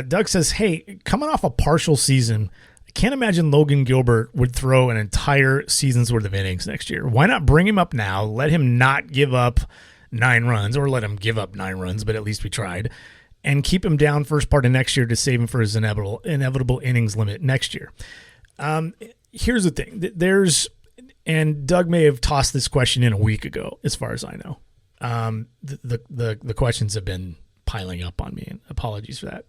Doug says, hey, coming off a partial season, I can't imagine Logan Gilbert would throw an entire season's worth of innings next year. Why not bring him up now, let him not give up 9 runs, or let him give up 9 runs, but at least we tried, and keep him down first part of next year to save him for his inevitable innings limit next year. Here's the thing. And Doug may have tossed this question in a week ago, as far as I know. The questions have been piling up on me, and apologies for that.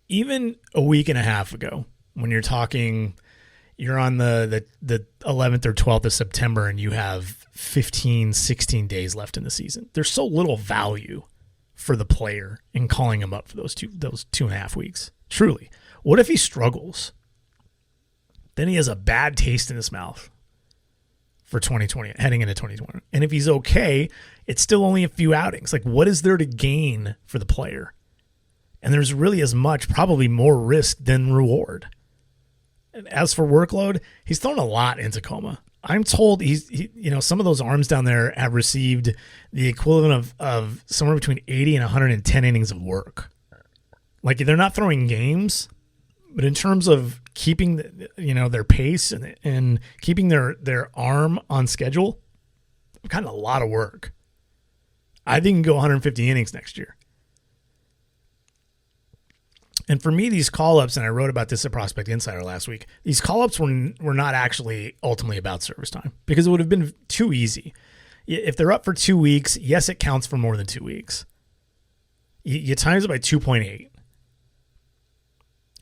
Even a week and a half ago, when you're on the 11th or 12th of September and you have 15, 16 days left in the season, there's so little value for the player in calling him up for those 2.5 weeks. Truly. What if he struggles? Then he has a bad taste in his mouth for 2020, heading into 2020. And if he's okay, it's still only a few outings. Like, what is there to gain for the player? And there's really as much, probably more risk than reward. And as for workload, he's thrown a lot in Tacoma. I'm told some of those arms down there have received the equivalent of somewhere between 80 and 110 innings of work. Like, they're not throwing games, but in terms of keeping their pace and keeping their arm on schedule, kind of a lot of work. I think he can go 150 innings next year. And for me, these call-ups, and I wrote about this at Prospect Insider last week, these call-ups were not actually ultimately about service time, because it would have been too easy. If they're up for 2 weeks, yes, it counts for more than 2 weeks. You times it by 2.8.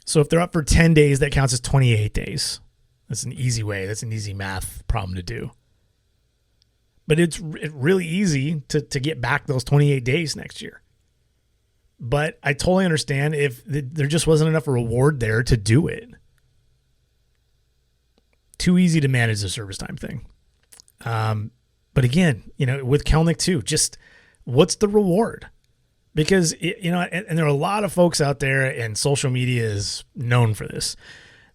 So if they're up for 10 days, that counts as 28 days. That's an easy way. That's an easy math problem to do. But it's really easy to get back those 28 days next year. But I totally understand if there just wasn't enough reward there to do it. Too easy to manage the service time thing. But again, with Kelenic too, just what's the reward? Because, and there are a lot of folks out there, and social media is known for this.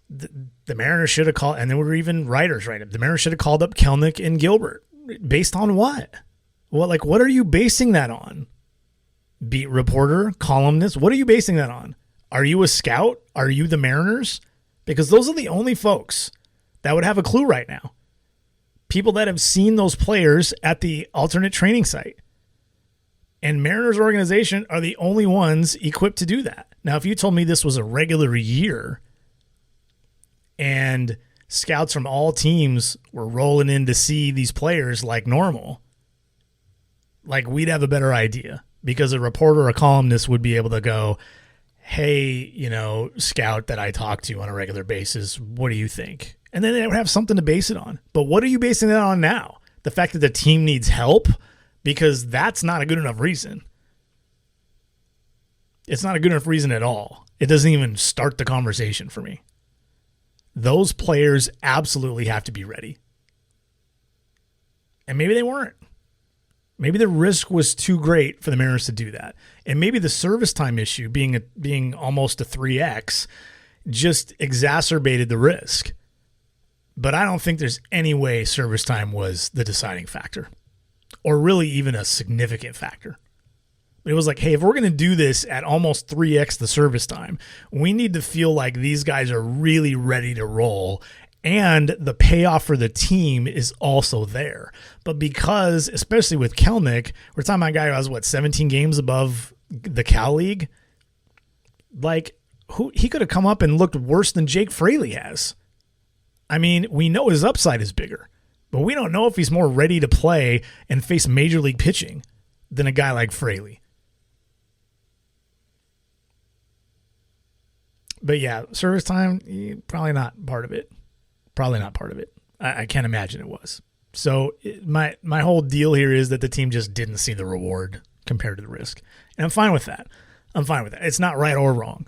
The Mariners should have called, and there were even writers writing, the Mariners should have called up Kelenic and Gilbert. Based on what? Well, what are you basing that on? Beat reporter, columnist, what are you basing that on? Are you a scout? Are you the Mariners? Because those are the only folks that would have a clue right now. People that have seen those players at the alternate training site. And Mariners organization are the only ones equipped to do that. Now, if you told me this was a regular year and scouts from all teams were rolling in to see these players like normal, we'd have a better idea. Because a reporter or a columnist would be able to go, hey, scout that I talk to on a regular basis, what do you think? And then they would have something to base it on. But what are you basing that on now? The fact that the team needs help? Because that's not a good enough reason. It's not a good enough reason at all. It doesn't even start the conversation for me. Those players absolutely have to be ready. And maybe they weren't. Maybe the risk was too great for the Mariners to do that. And maybe the service time issue being almost a 3X just exacerbated the risk. But I don't think there's any way service time was the deciding factor, or really even a significant factor. It was like, hey, if we're going to do this at almost 3X the service time, we need to feel like these guys are really ready to roll, and the payoff for the team is also there. But because, especially with Kelenic, we're talking about a guy who has, 17 games above the Cal League? He could have come up and looked worse than Jake Fraley has. I mean, we know his upside is bigger, but we don't know if he's more ready to play and face major league pitching than a guy like Fraley. But yeah, service time, probably not part of it. Probably not part of it. I can't imagine it was. So my whole deal here is that the team just didn't see the reward compared to the risk. And I'm fine with that. It's not right or wrong.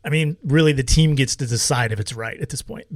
I mean, really, the team gets to decide if it's right at this point.